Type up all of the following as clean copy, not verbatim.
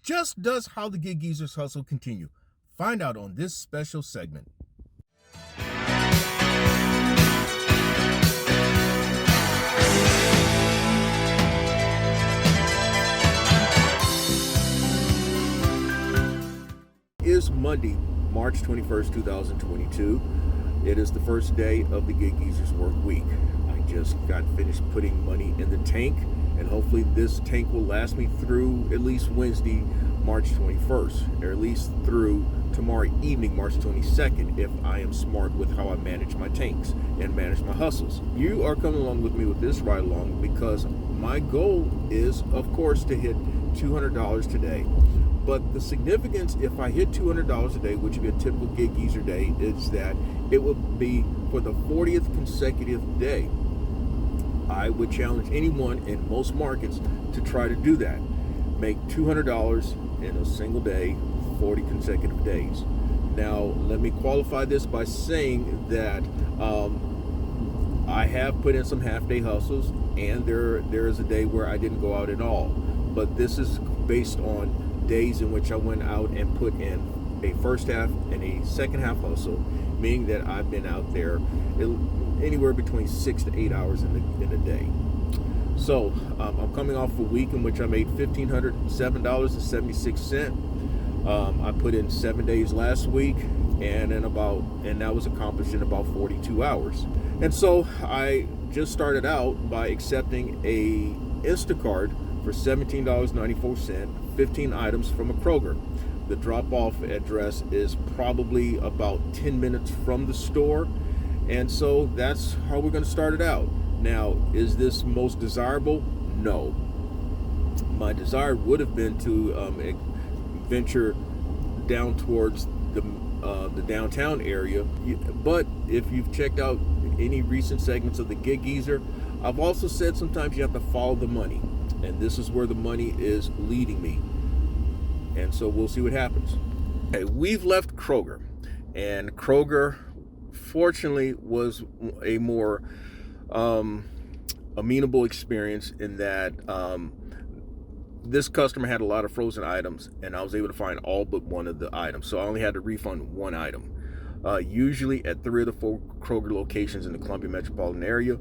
Just does how the gig geezers hustle continue. Find out on this special segment. It is Monday, March 21st, 2022. It is the first day of the Gig Geezers work week. I just got finished putting money in the tank, and hopefully this tank will last me through at least Wednesday, March 21st, or at least through tomorrow evening, March 22nd, if I am smart with how I manage my tanks and manage my hustles. You are coming along with me with this ride along because my goal is, of course, to hit $200 today. But the significance, if I hit $200 a day, which would be a typical Gig Geezer day, is that it would be for the 40th consecutive day. I would challenge anyone in most markets to try to do that. Make $200 in a single day, 40 consecutive days. Now, let me qualify this by saying that I have put in some half-day hustles, and there is a day where I didn't go out at all. But this is based on days in which I went out and put in a first half and a second half hustle, meaning that I've been out there anywhere between 6 to 8 hours in a day. So I'm coming off a week in which I made $1,507.76. I put in 7 days last week, and that was accomplished in about 42 hours. And so I just started out by accepting a Instacart for $17.94, 15 items from a Kroger. The drop-off address is probably about 10 minutes from the store, and so that's how we're going to start it out. Now, is this most desirable? No. My desire would have been to venture down towards the downtown area, but if you've checked out any recent segments of the Gig Geezer, I've also said sometimes you have to follow the money. And this is where the money is leading me. And so we'll see what happens. Okay, we've left Kroger. And Kroger, fortunately, was a more amenable experience in that this customer had a lot of frozen items, and I was able to find all but one of the items. So I only had to refund one item. Usually at 3 of the 4 Kroger locations in the Columbia metropolitan area,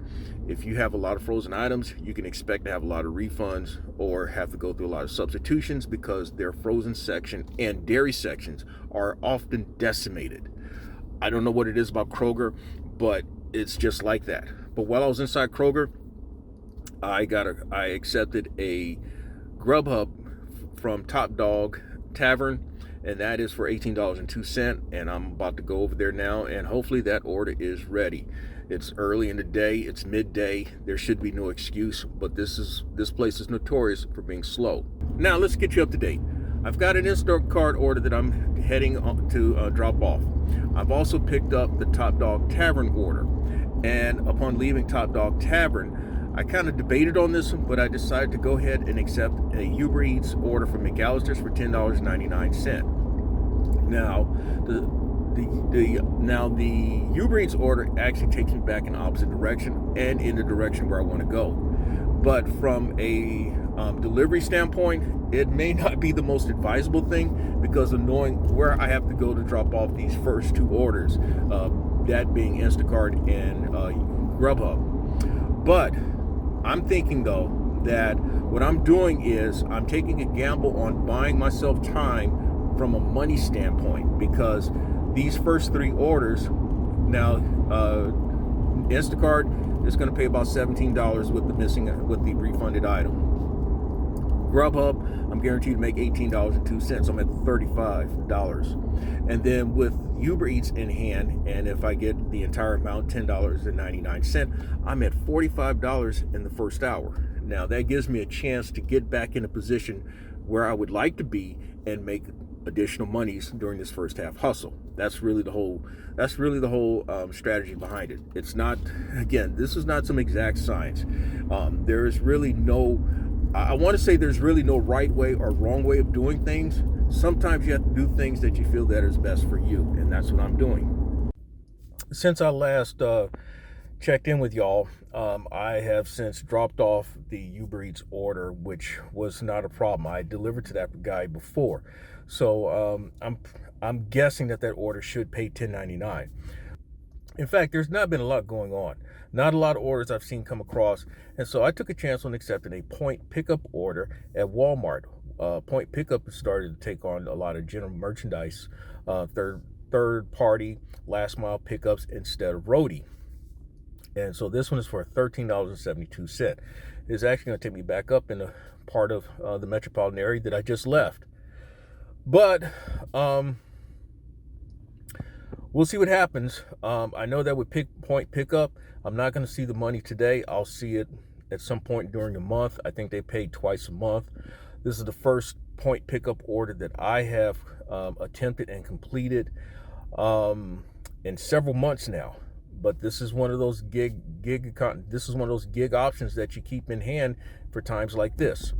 if you have a lot of frozen items, you can expect to have a lot of refunds or have to go through a lot of substitutions because their frozen section and dairy sections are often decimated. I don't know what it is about Kroger, but it's just like that. But while I was inside Kroger, I accepted a Grubhub from Top Dog Tavern, and that is for $18.02, and I'm about to go over there now, and hopefully that order is ready. It's early in the day, it's midday, there should be no excuse, but this place is notorious for being slow. Now let's get you up to date. I've got an Instacart order that I'm heading to drop off. I've also picked up the Top Dog Tavern order, and upon leaving Top Dog Tavern, I kind of debated on this one, but I decided to go ahead and accept a UberEats order from McAllister's for $10.99. Now, the UberEats order actually takes me back in the opposite direction and in the direction where I want to go. But from a delivery standpoint, it may not be the most advisable thing because of knowing where I have to go to drop off these first 2 orders, that being Instacart and Grubhub. But I'm thinking, though, that what I'm doing is I'm taking a gamble on buying myself time from a money standpoint, because these first 3 orders, now Instacart is going to pay about $17 with the refunded item. Grubhub, I'm guaranteed to make $18.02, so I'm at $35. And then with UberEats in hand, and if I get the entire amount, $10.99, I'm at $45 in the first hour. Now that gives me a chance to get back in a position where I would like to be and make additional monies during this first half hustle. That's really the whole strategy behind it. It's not, again, this is not some exact science. There is really no, I want to say there's really no right way or wrong way of doing things. Sometimes you have to do things that you feel that is best for you, and that's what I'm doing. Since I last checked in with y'all. I have since dropped off the UberEats order, which was not a problem. I delivered to that guy before, so I'm guessing that order should pay $10.99. In fact, there's not been a lot going on. Not a lot of orders I've seen come across, and so I took a chance on accepting a point pickup order at Walmart. Point pickup has started to take on a lot of general merchandise, third party last mile pickups instead of roadie. And so this one is for $13.72. It's actually going to take me back up in a part of the metropolitan area that I just left. But we'll see what happens. I know that with point pickup, I'm not going to see the money today. I'll see it at some point during the month. I think they pay twice a month. This is the first point pickup order that I have attempted and completed in several months now. But this is one of those gig options that you keep in hand for times like this.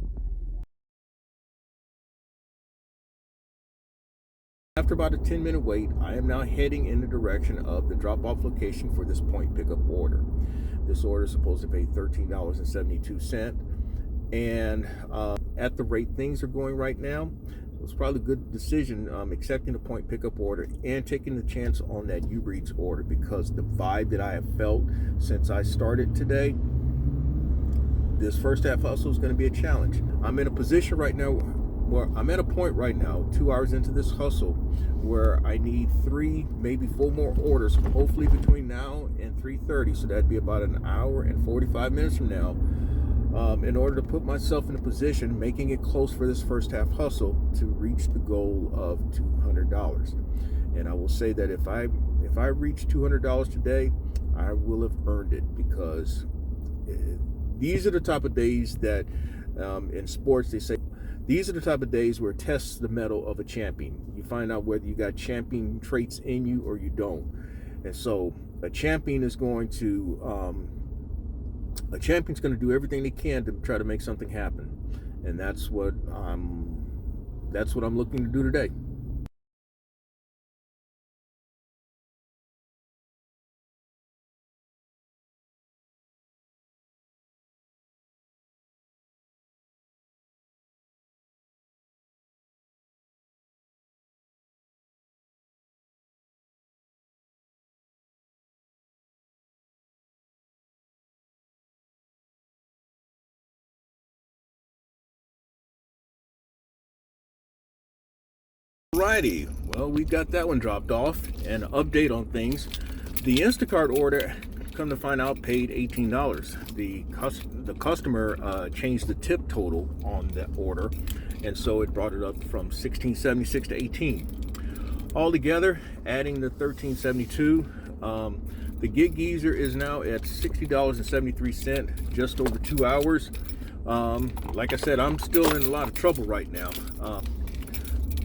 After about a 10-minute wait, I am now heading in the direction of the drop-off location for this point pickup order. This order is supposed to pay $13.72, and at the rate things are going right now, it's probably a good decision accepting the point pickup order and taking the chance on that UberEats order, because the vibe that I have felt since I started today, this first half hustle is going to be a challenge. I'm in a position right now where I'm at a point right now, 2 hours into this hustle, where I need 3, maybe 4 more orders, hopefully between now and 3:30. So that'd be about an hour and 45 minutes from now, in order to put myself in a position, making it close for this first half hustle, to reach the goal of $200. And I will say that if I reach $200 today, I will have earned it, because these are the type of days that in sports they say these are the type of days where it tests the mettle of a champion. You find out whether you got champion traits in you or you don't. And so a champion's going to do everything they can to try to make something happen. And that's what I'm looking to do today. Alrighty, well, we got that one dropped off. And an update on things: the Instacart order, come to find out, paid $18. The customer changed the tip total on that order, and so it brought it up from $16.76 to $18. Altogether, adding the $13.72, the gig geezer is now at $60.73, just over 2 hours. Like I said, I'm still in a lot of trouble right now.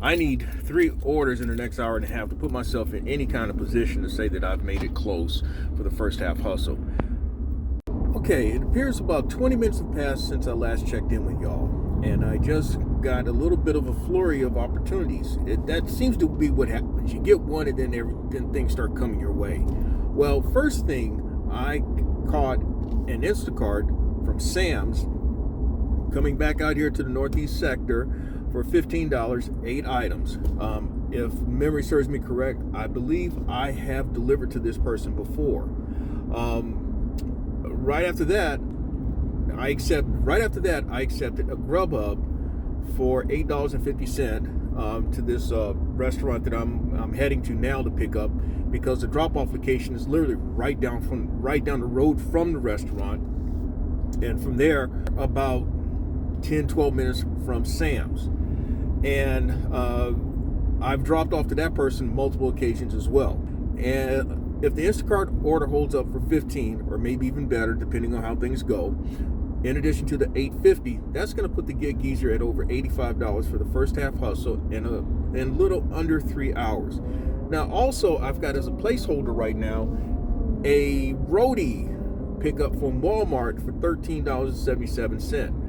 I need 3 orders in the next hour and a half to put myself in any kind of position to say that I've made it close for the first half hustle. Okay, it appears about 20 minutes have passed since I last checked in with y'all, and I just got a little bit of a flurry of opportunities. That seems to be what happens. You get one, and then things start coming your way. Well, first thing, I caught an Instacart from Sam's coming back out here to the Northeast sector for $15, 8 items. If memory serves me correct, I believe I have delivered to this person before. Right after that, I accepted a Grubhub for $8.50 to this restaurant that I'm heading to now to pick up, because the drop-off location is literally right down the road from the restaurant, and from there about 10-12 minutes from Sam's. And I've dropped off to that person multiple occasions as well. And if the Instacart order holds up for 15, or maybe even better depending on how things go, in addition to the $8.50, that's going to put the gig geezer at over $85 for the first half hustle in little under 3 hours. Now also, I've got as a placeholder right now a roadie pickup from Walmart for $13.77.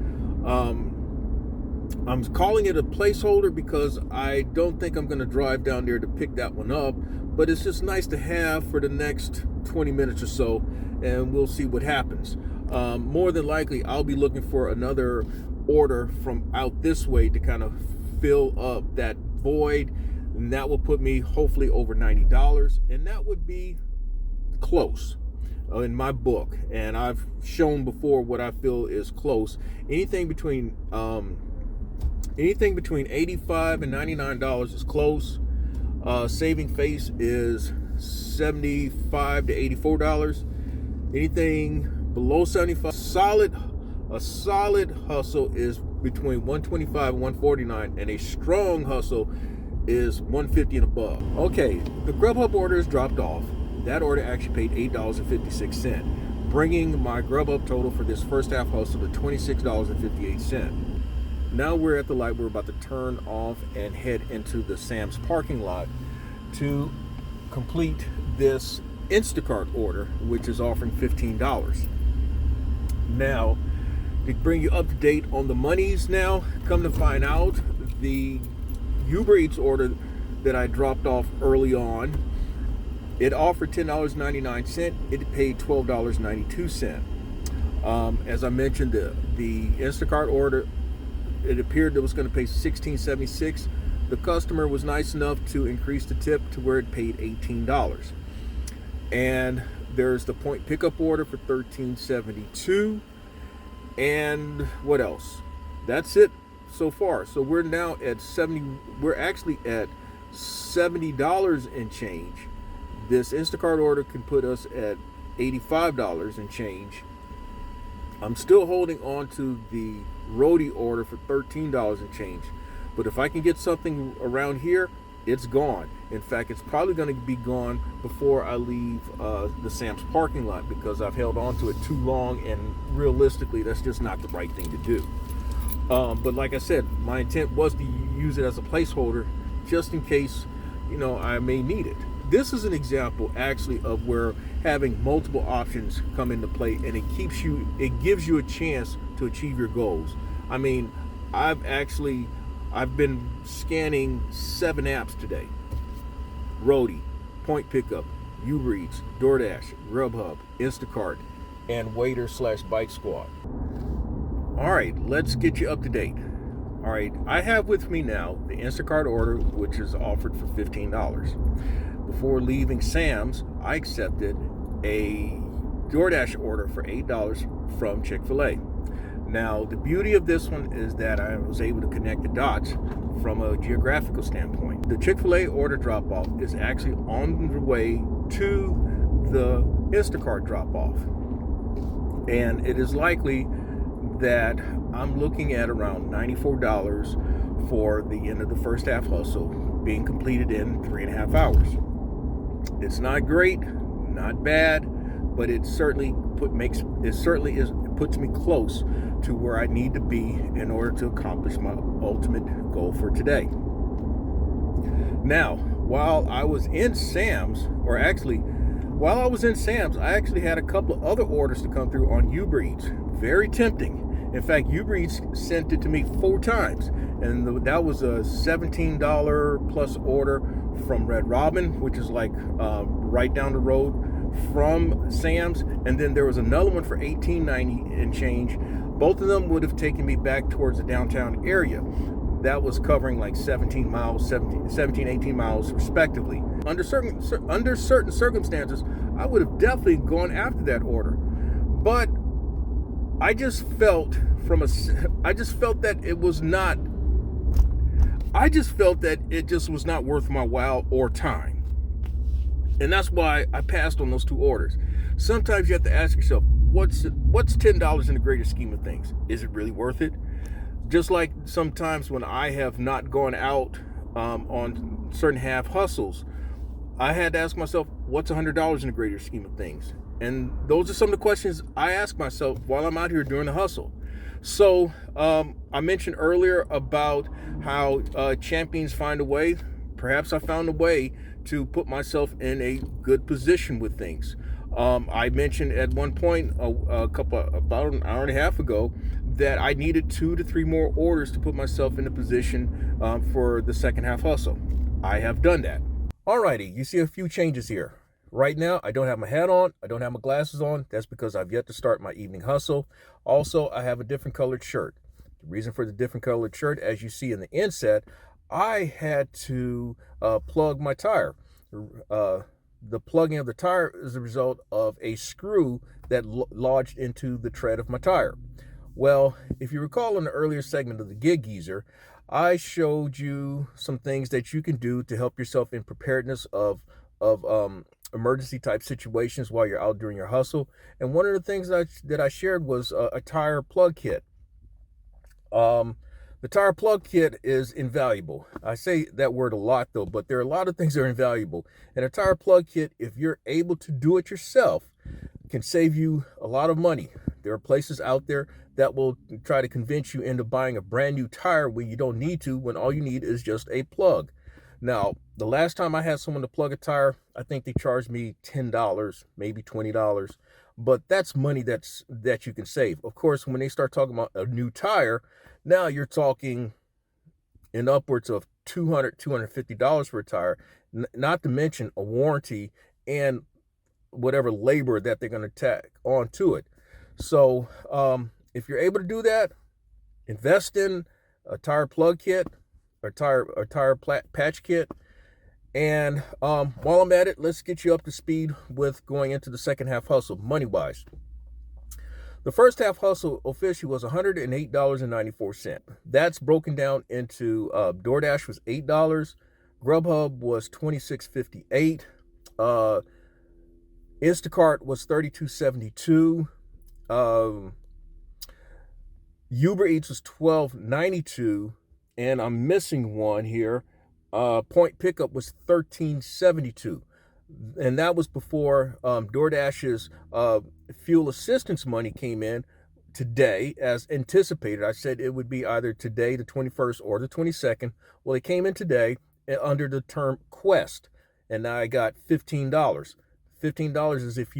I'm calling it a placeholder because I don't think I'm going to drive down there to pick that one up, but it's just nice to have for the next 20 minutes or so, and we'll see what happens. More than likely, I'll be looking for another order from out this way to kind of fill up that void, and that will put me hopefully over $90, and that would be close in my book. And I've shown before what I feel is close. Anything between $85 and $99 is close. Saving face is $75 to $84. Anything below $75, a solid hustle is between $125 and $149, and a strong hustle is $150 and above. Okay, the Grubhub order is dropped off. That order actually paid $8.56, bringing my Grubhub total for this first half hustle to $26.58. Now we're at the light. We're about to turn off and head into the Sam's parking lot to complete this Instacart order, which is offering $15. Now, to bring you up to date on the monies now, come to find out, the UberEats order that I dropped off early on, it offered $10.99. It paid $12.92. As I mentioned, the Instacart order, it appeared it was going to pay $16.76. The customer was nice enough to increase the tip to where it paid $18. And there's the point pickup order for $13.72. And what else? That's it so far. So we're now at we're actually at $70 and change. This Instacart order can put us at $85 and change. I'm still holding on to the roadie order for $13 and change. But if I can get something around here, it's gone. In fact, it's probably going to be gone before I leave the Sam's parking lot, because I've held on to it too long, and realistically, that's just not the right thing to do. But like I said, my intent was to use it as a placeholder just in case, I may need it. This is an example actually of where having multiple options come into play, and it gives you a chance to achieve your goals. I mean, I've been scanning 7 apps today: Roadie, Point Pickup, UberEats, DoorDash, Grubhub, Instacart, and Waiter/Bike Squad. All right, let's get you up to date. All right, I have with me now the Instacart order, which is offered for $15. Before leaving Sam's, I accepted a DoorDash order for $8 from Chick-fil-A. Now, the beauty of this one is that I was able to connect the dots from a geographical standpoint. The Chick-fil-A order drop-off is actually on the way to the Instacart drop-off. And it is likely that I'm looking at around $94 for the end of the first half hustle being completed in 3.5 hours. It's not great, not bad, but it certainly puts me close to where I need to be in order to accomplish my ultimate goal for today. Now, while I was in Sam's, I actually had a couple of other orders to come through on UberEats. Very tempting. In fact, UberEats sent it to me 4 times, and that was a $17 plus order from Red Robin, which is like right down the road from Sam's, and then there was another one for $18.90 and change. Both of them would have taken me back towards the downtown area. That was covering like 17, 18 miles respectively. Under certain circumstances, I would have definitely gone after that order. But I just felt that it just was not worth my while or time. And that's why I passed on those 2 orders. Sometimes you have to ask yourself, what's $10 in the greater scheme of things? Is it really worth it? Just like sometimes when I have not gone out on certain half hustles, I had to ask myself, what's $100 in the greater scheme of things? And those are some of the questions I ask myself while I'm out here doing the hustle. So I mentioned earlier about how champions find a way. Perhaps I found a way to put myself in a good position with things. I mentioned at one point about an hour and a half ago that I needed 2 to 3 more orders to put myself in a position for the second half hustle. I have done that. Alrighty, you see a few changes here. Right now, I don't have my hat on. I don't have my glasses on. That's because I've yet to start my evening hustle. Also, I have a different colored shirt. The reason for the different colored shirt, as you see in the inset, I had to plug my tire. The plugging of the tire is a result of a screw that lodged into the tread of my tire. Well, if you recall in the earlier segment of the Gig Geezer, I showed you some things that you can do to help yourself in preparedness of emergency type situations while you're out doing your hustle. And one of the things that I shared was a tire plug kit. The tire plug kit is invaluable. I say that word a lot though, but there are a lot of things that are invaluable. And a tire plug kit, if you're able to do it yourself, can save you a lot of money. There are places out there that will try to convince you into buying a brand new tire when you don't need to, when all you need is just a plug. Now, the last time I had someone to plug a tire, I think they charged me $10, maybe $20, but that's money that you can save. Of course, when they start talking about a new tire, now you're talking in upwards of $200, $250 for a tire, not to mention a warranty and whatever labor that they're going to tack onto it. So if you're able to do that, invest in a tire plug kit, or tire patch kit. And while I'm at it, let's get you up to speed with going into the second half hustle, money wise. The first half hustle officially was $108.94. That's broken down into DoorDash was $8, Grubhub was $26.58, Instacart was $32.72, UberEats was $12.92, and I'm missing one here. Point pickup was $13.72, and that was before DoorDash's fuel assistance money came in today, as anticipated. I said it would be either today, the 21st, or the 22nd. Well, it came in today under the term Quest, and now I got $15. $15 is if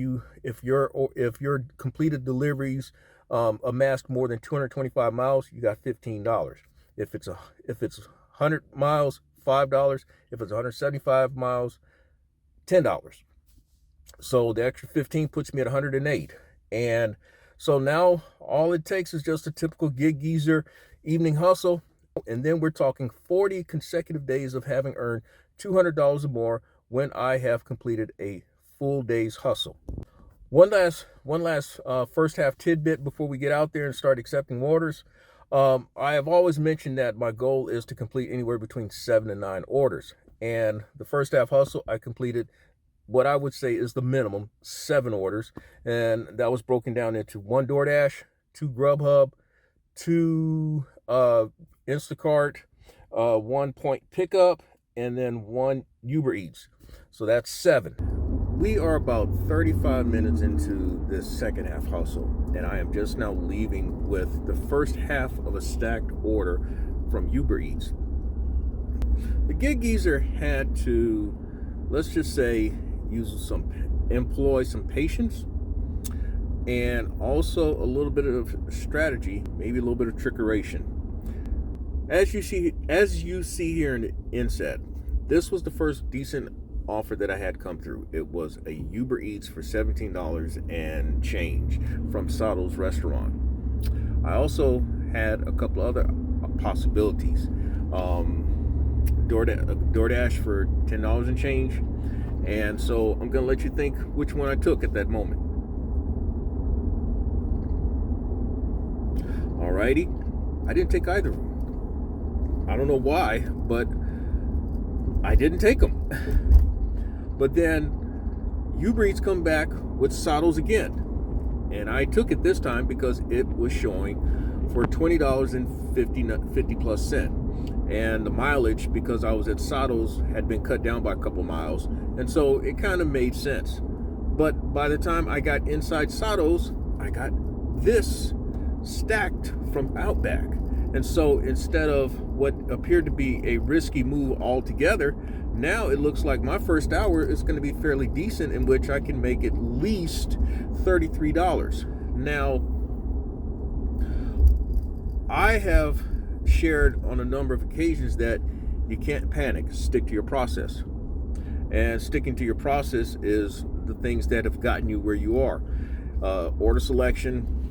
your completed deliveries amassed more than 225 miles, you got $15. If it's 100 miles, $5. If it's 175 miles, $10. So the extra 15 puts me at 108. And so now all it takes is just a typical Gig Geezer evening hustle. And then we're talking 40 consecutive days of having earned $200 or more when I have completed a full day's hustle. One last first half tidbit before we get out there and start accepting orders. I have always mentioned that my goal is to complete anywhere between 7 and 9 orders. And the first half hustle, I completed what I would say is the minimum, 7 orders. And that was broken down into 1 DoorDash, 2 Grubhub, 2 Instacart, 1 point pickup, and then 1 UberEats. So that's 7. We are about 35 minutes into this second half hustle, and I am just now leaving with the first half of a stacked order from UberEats. The Gig Geezer had to, let's just say, employ some patience and also a little bit of strategy, maybe a little bit of trickeration. As you see here in the inset, this was the first decent offer that I had come through. It was a UberEats for $17 and change from Sato's restaurant. I also had a couple other possibilities. DoorDash for $10 and change. And so I'm going to let you think which one I took at that moment. Alrighty, I didn't take either. I don't know why, but I didn't take them. But then UberEats come back with Sato's again. And I took it this time because it was showing for $20.50 plus cent. And the mileage, because I was at Sato's, had been cut down by a couple miles. And so it kind of made sense. But by the time I got inside Sato's, I got this stacked from Outback. And so instead of what appeared to be a risky move altogether, now it looks like my first hour is going to be fairly decent, in which I can make at least $33. Now, I have shared on a number of occasions that you can't panic, stick to your process. And sticking to your process is the things that have gotten you where you are. Order selection,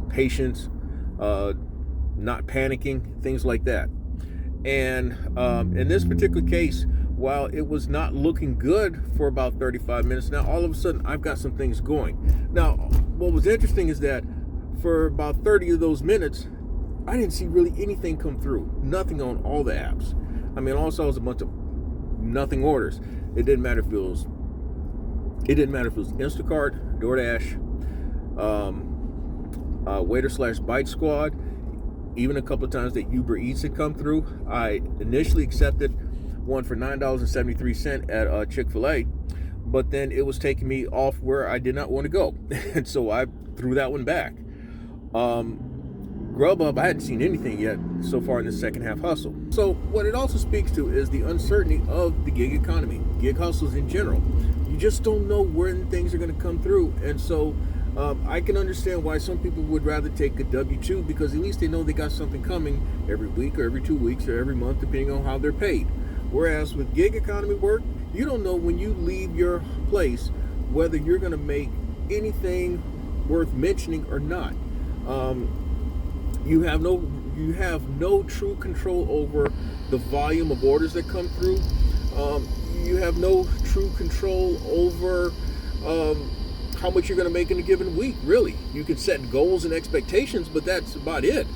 patience, not panicking, things like that. And in this particular case, while it was not looking good for about 35 minutes, now all of a sudden I've got some things going. Now, what was interesting is that for about 30 of those minutes, I didn't see really anything come through. Nothing on all the apps. I mean, all I saw was a bunch of nothing orders. It didn't matter if it was Instacart, DoorDash, Waiter/Bite Squad. Even a couple of times that UberEats had come through. I initially accepted one for $9.73 at Chick-fil-A, but then it was taking me off where I did not want to go. And so I threw that one back. Grubhub, I hadn't seen anything yet so far in the second half hustle. So what it also speaks to is the uncertainty of the gig economy, gig hustles in general. You just don't know when things are going to come through. And so I can understand why some people would rather take a W-2, because at least they know they got something coming every week or every 2 weeks or every month, depending on how they're paid. Whereas with gig economy work, you don't know when you leave your place whether you're going to make anything worth mentioning or not. You have no true control over the volume of orders that come through. You have no true control over how much you're going to make in a given week, really. You can set goals and expectations, but that's about it.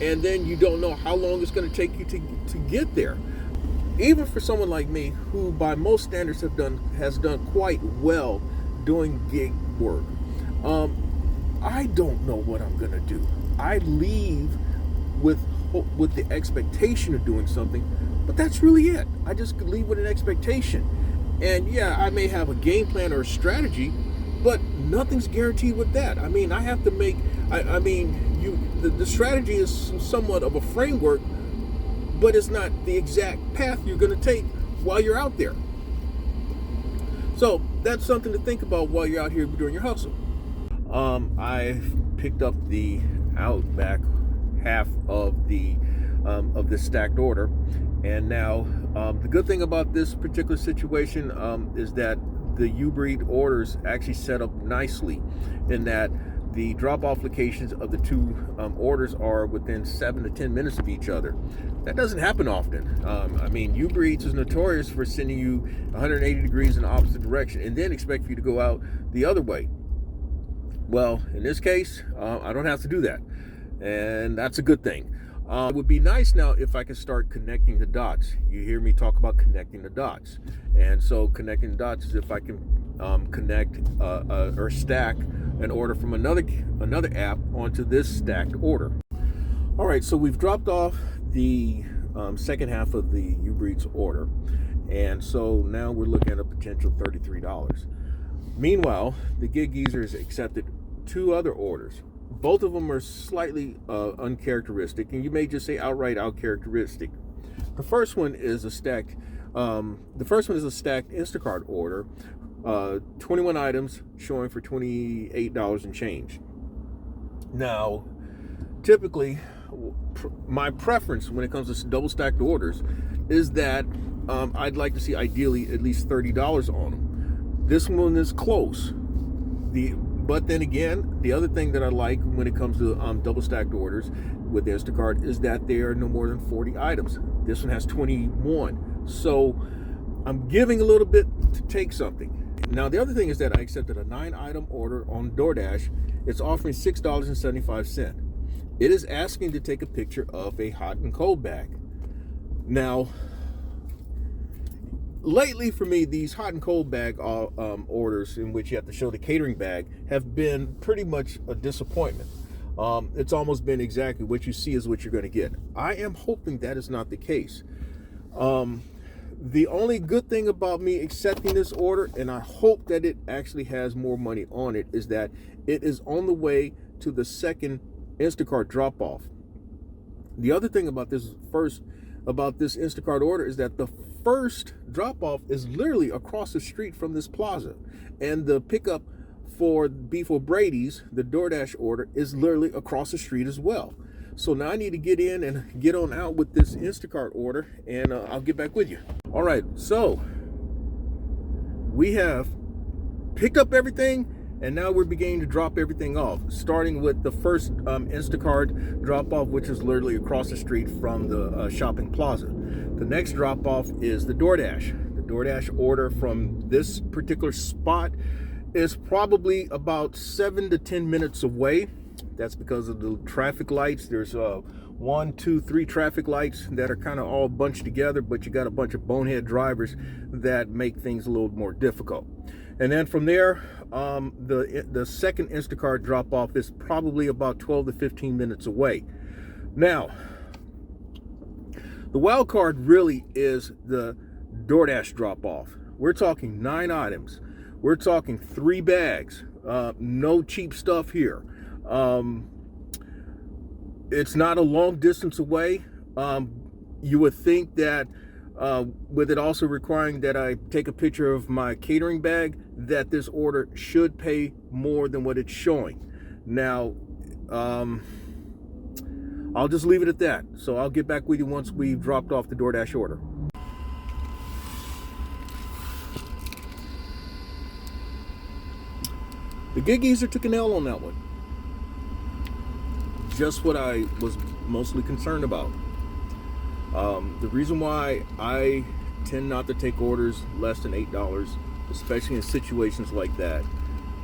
And then you don't know how long it's going to take you to get there. Even for someone like me, who by most standards has done quite well doing gig work, I don't know what I'm going to do. I leave with the expectation of doing something, but that's really it. I just leave with an expectation. And yeah, I may have a game plan or a strategy, but nothing's guaranteed with that. I mean, I have to make, the strategy is somewhat of a framework, but it's not the exact path you're going to take while you're out there. So that's something to think about while you're out here doing your hustle. I picked up the back half of the stacked order, and now the good thing about this particular situation is that the UberEats orders actually set up nicely, in that the drop-off locations of the two orders are within 7 to 10 minutes of each other. That doesn't happen often. UberEats is notorious for sending you 180 degrees in the opposite direction and then expect you to go out the other way. Well, in this case, I don't have to do that, and that's a good thing. It would be nice now if I could start connecting the dots. You hear me talk about connecting the dots. And so connecting the dots is if I can connect or stack an order from another app onto this stacked order. All right, so we've dropped off the second half of the UberEats order. And so now we're looking at a potential $33. Meanwhile, the gig geezer has accepted 2 other orders. Both of them are slightly uncharacteristic, and you may just say outright uncharacteristic. The first one is a stacked Instacart order, 21 items showing for $28 and change. Now, typically, my preference when it comes to double stacked orders is that I'd like to see ideally at least $30 on them. This one is close. But then again, the other thing that I like when it comes to double stacked orders with Instacart is that there are no more than 40 items. This one has 21. So I'm giving a little bit to take something. Now, the other thing is that I accepted a 9-item order on DoorDash. It's offering $6.75. It is asking to take a picture of a hot and cold bag. Now, lately for me, these hot and cold bag orders in which you have to show the catering bag have been pretty much a disappointment. It's almost been exactly what you see is what you're going to get. I am hoping that is not the case. The only good thing about me accepting this order, and I hope that it actually has more money on it, is that it is on the way to the second Instacart drop-off. The other thing about this Instacart order is that the first drop-off is literally across the street from this plaza, and the pickup for Beef O'Brady's, the DoorDash order, is literally across the street as well. So now I need to get in and get on out with this Instacart order, and I'll get back with you. All right, so we have picked up everything, and now we're beginning to drop everything off, starting with the first Instacart drop-off, which is literally across the street from the shopping plaza. The next drop-off is the DoorDash. The DoorDash order from this particular spot is probably about 7 to 10 minutes away. That's because of the traffic lights. There's 1, 2, 3 traffic lights that are kind of all bunched together, but you got a bunch of bonehead drivers that make things a little more difficult. And then from there, the second Instacart drop-off is probably about 12 to 15 minutes away. Now, the wild card really is the DoorDash drop-off. We're talking 9 items. We're talking 3 bags. No cheap stuff here. It's not a long distance away. You would think that with it also requiring that I take a picture of my catering bag, that this order should pay more than what it's showing. Now, I'll just leave it at that. So I'll get back with you once we've dropped off the DoorDash order. The gig geezer took an L on that one. Just what I was mostly concerned about. The reason why I tend not to take orders less than $8, especially in situations like that,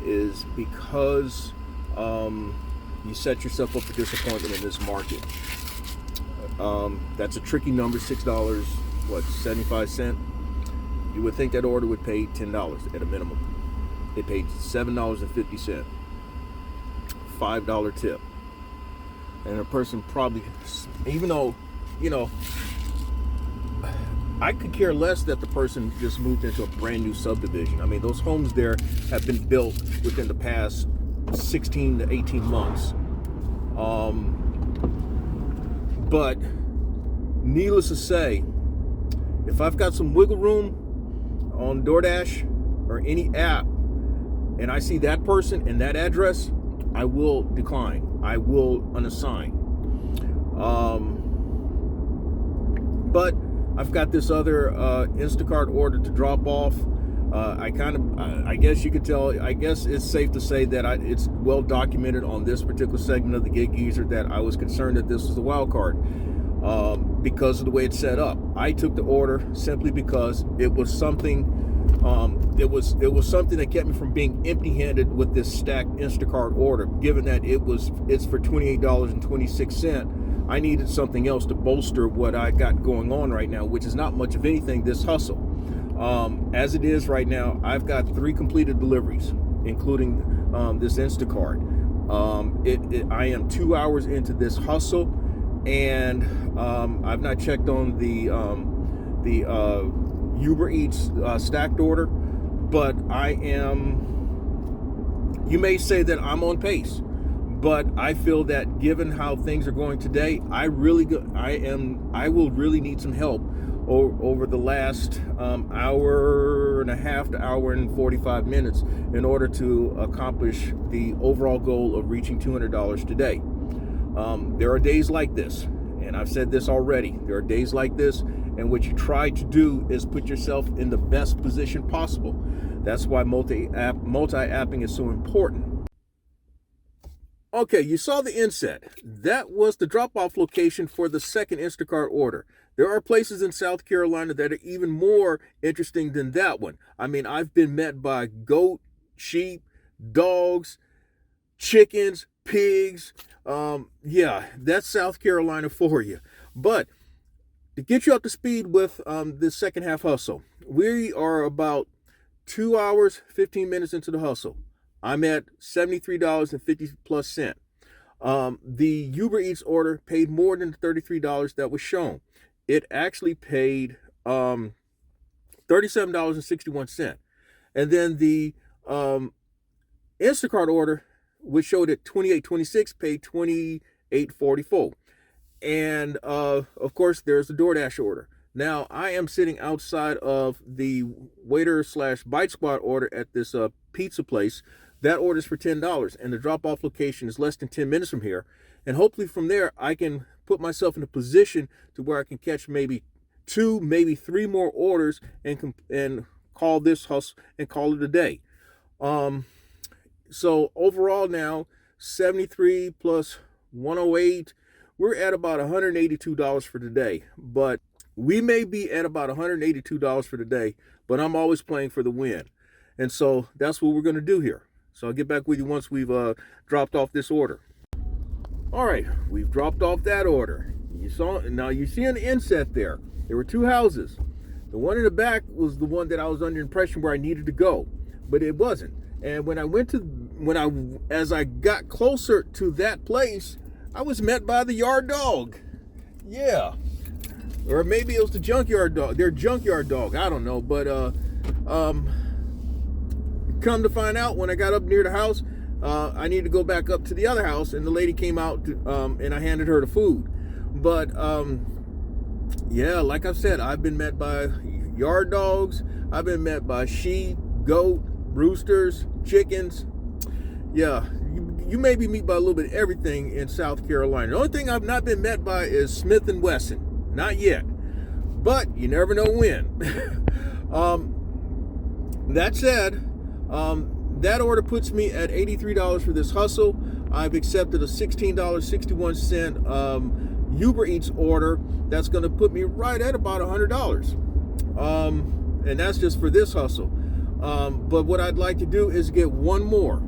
is because you set yourself up for disappointment in this market. That's a tricky number, $6, 75 cents? You would think that order would pay $10 at a minimum. It paid $7.50, $5 tip. And a person probably, even though, I could care less that the person just moved into a brand new subdivision. I mean, those homes there have been built within the past 16 to 18 months. But needless to say, if I've got some wiggle room on DoorDash or any app, and I see that person and that address, I will decline. I will unassign. But I've got this other Instacart order to drop off. I guess you could tell, I guess it's safe to say that it's well documented on this particular segment of the Gig Geezer that I was concerned that this was the wild card because of the way it's set up. I took the order simply because it was something. It was something that kept me from being empty-handed with this stacked Instacart order. Given that it's for $28.26, I needed something else to bolster what I got going on right now, which is not much of anything. This hustle, as it is right now, I've got 3 completed deliveries, including this Instacart. I am 2 hours into this hustle, and I've not checked on the UberEats stacked order, but you may say that I'm on pace, but I feel that given how things are going today, I will really need some help over the last hour and a half to hour and 45 minutes in order to accomplish the overall goal of reaching $200 today. There are days like this, and I've said this already, there are days like this, and what you try to do is put yourself in the best position possible. That's why multi-apping is so important. Okay, you saw the inset. That was the drop-off location for the second Instacart order. There are places in South Carolina that are even more interesting than that one. I mean, I've been met by goat, sheep, dogs, chickens, pigs. Yeah, that's South Carolina for you. But to get you up to speed with this second half hustle, we are about 2 hours, 15 minutes into the hustle. I'm at $73.50 plus cent. The UberEats order paid more than the $33 that was shown. It actually paid $37.61. And then the Instacart order, which showed at $28.26, paid $28.44. And of course, there's the DoorDash order. Now, I am sitting outside of the waiter/bite squad order at this pizza place. That order is for $10, and the drop-off location is less than 10 minutes from here. And hopefully from there, I can put myself in a position to where I can catch maybe 2, maybe 3 more orders and call this hustle and call it a day. So overall now, 73 plus 108, we're at about $182 for today. But we may be at about $182 for today, but I'm always playing for the win. And so that's what we're going to do here. So I'll get back with you once we've dropped off this order. All right, we've dropped off that order. Now you see on the inset there were two houses. The one in the back was the one that I was under the impression where I needed to go, but it wasn't. And as I got closer to that place, I was met by the yard dog. Yeah. Or maybe it was the junkyard dog, their junkyard dog. I don't know. But come to find out, when I got up near the house, I needed to go back up to the other house, and the lady came out and I handed her the food. But yeah, like I said, I've been met by yard dogs. I've been met by sheep, goat, roosters, chickens. Yeah, you may be met by a little bit of everything in South Carolina. The only thing I've not been met by is Smith & Wesson. Not yet. But you never know when. That said, that order puts me at $83 for this hustle. I've accepted a $16.61 UberEats order. That's going to put me right at about $100. And that's just for this hustle. But what I'd like to do is get one more.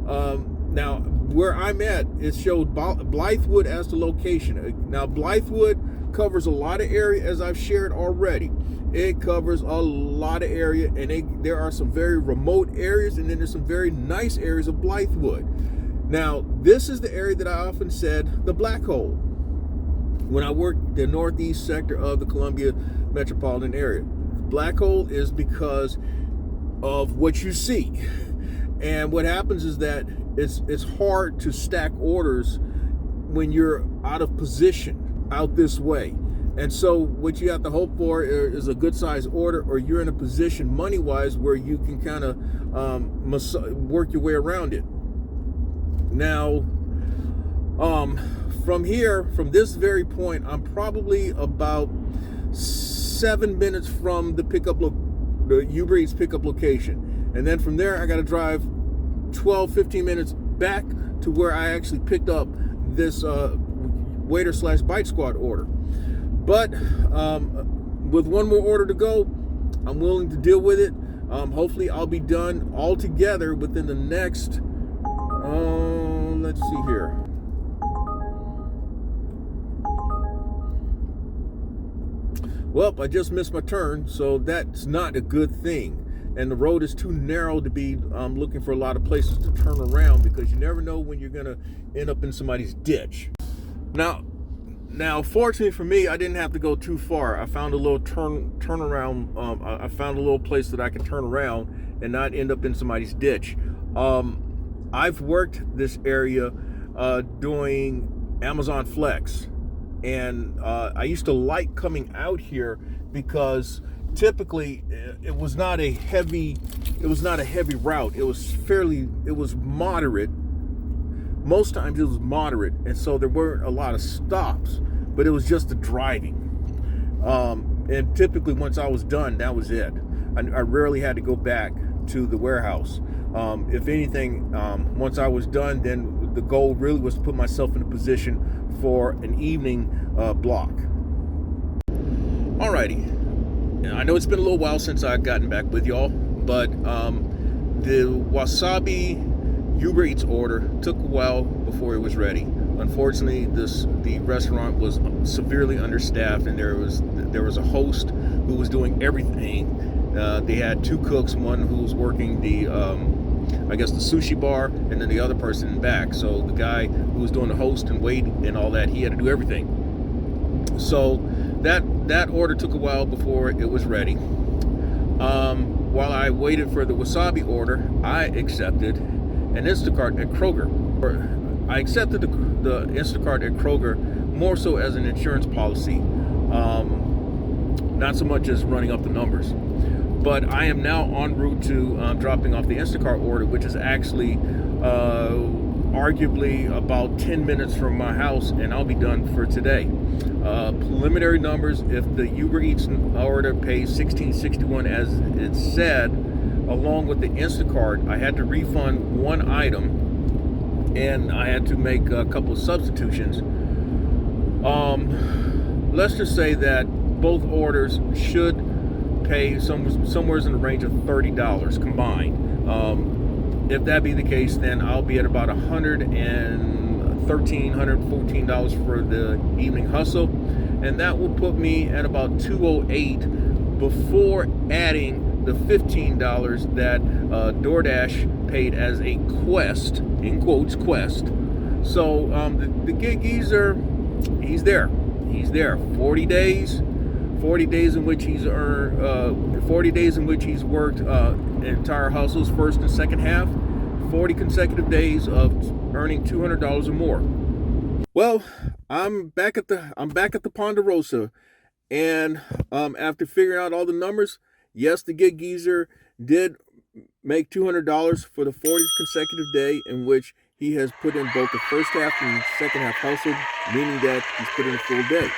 Now, where I'm at, it showed Blythewood as the location. Now, Blythewood covers a lot of area, as I've shared already. It covers a lot of area, and there are some very remote areas, and then there's some very nice areas of Blythewood. Now, this is the area that I often said, the black hole, when I worked the northeast sector of the Columbia metropolitan area. Black hole is because of what you see. And what happens is that it's hard to stack orders when you're out of position out this way. And so what you have to hope for is a good size order, or you're in a position money-wise where you can kind of work your way around it. Now, from this very point, I'm probably about 7 minutes from the Uber Eats pickup location. And then from there, I got to drive 15 minutes back to where I actually picked up this waiter/bite squad order. But with one more order to go, I'm willing to deal with it. Hopefully I'll be done all together within the next, let's see here. Well, I just missed my turn, so that's not a good thing. And the road is too narrow to be looking for a lot of places to turn around, because you never know when you're going to end up in somebody's ditch. Now, fortunately for me, I didn't have to go too far. I found a little turnaround. I found a little place that I can turn around and not end up in somebody's ditch. I've worked this area doing Amazon Flex, and I used to like coming out here because typically it was not a heavy route. It was moderate. Most times it was moderate, and so there weren't a lot of stops, but it was just the driving. And typically once I was done, that was it. I rarely had to go back to the warehouse. If anything, once I was done, then the goal really was to put myself in a position for an evening block. Alrighty. I know it's been a little while since I've gotten back with y'all, but the wasabi Uber Eats order took a while before it was ready. Unfortunately, the restaurant was severely understaffed, and there was a host who was doing everything. They had two cooks, one who was working the sushi bar, and then the other person in back. So the guy who was doing the host and wait and all that, he had to do everything. So that order took a while before it was ready. While I waited for the wasabi order, I accepted an Instacart at Kroger. I accepted the Instacart at Kroger more so as an insurance policy, not so much as running up the numbers. But I am now en route to dropping off the Instacart order, which is actually arguably about 10 minutes from my house, and I'll be done for today. Preliminary numbers, if the UberEats order pays $16.61 as it said, along with the Instacart, I had to refund one item and I had to make a couple of substitutions. Let's just say that both orders should pay somewhere in the range of $30 combined. If that be the case, then I'll be at about $114 for the evening hustle, and that will put me at about $208 before adding the $15 that DoorDash paid as a quest, in quotes, quest. So the gig geezer, he's there. 40 days in which he's earned 40 days in which he's worked entire hustles, first and second half, 40 consecutive days of earning $200 or more. Well, I'm back at the Ponderosa, and after figuring out all the numbers, yes, the gig geezer did make $200 for the 40th consecutive day in which he has put in both the first half and second half hustle, meaning that he's put in a full day.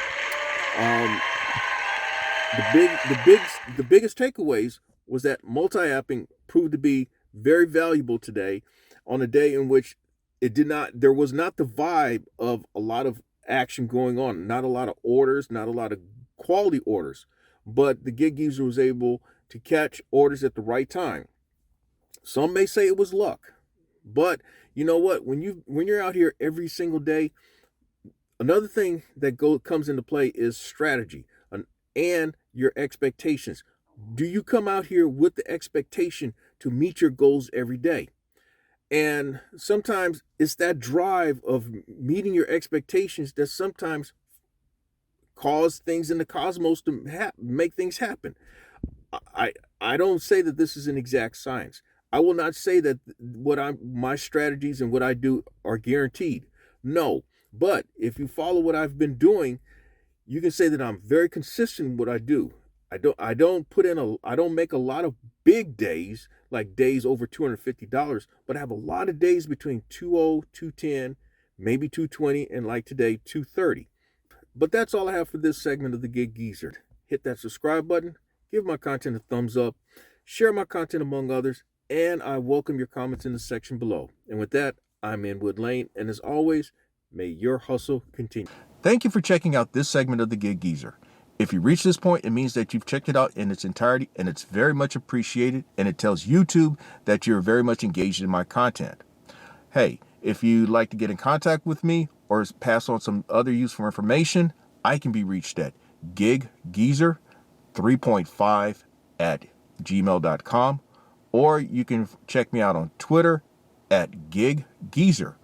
The biggest takeaways was that multi-apping proved to be very valuable today, on a day in which there was not the vibe of a lot of action going on, not a lot of orders, not a lot of quality orders, but the gig user was able to catch orders at the right time. Some may say it was luck, but you know what? When you're out here every single day, another thing that comes into play is strategy and your expectations. Do you come out here with the expectation to meet your goals every day? And sometimes it's that drive of meeting your expectations that sometimes cause things in the cosmos to make things happen. I don't say that this is an exact science. I will not say that my strategies and what I do are guaranteed. No, but if you follow what I've been doing, you can say that I'm very consistent in what I do. I don't make a lot of big days, like days over $250, but I have a lot of days between 2:00, 2:10, maybe 2:20, and like today, 2:30. But that's all I have for this segment of the Gig Geezer. Hit that subscribe button, give my content a thumbs up, share my content among others, and I welcome your comments in the section below. And with that, I'm Inwood Lane, and as always, may your hustle continue. Thank you for checking out this segment of the Gig Geezer. If you reach this point, it means that you've checked it out in its entirety, and it's very much appreciated, and it tells YouTube that you're very much engaged in my content. Hey, if you'd like to get in contact with me or pass on some other useful information, I can be reached at giggeezer3.5@gmail.com, or you can check me out on Twitter at giggeezer.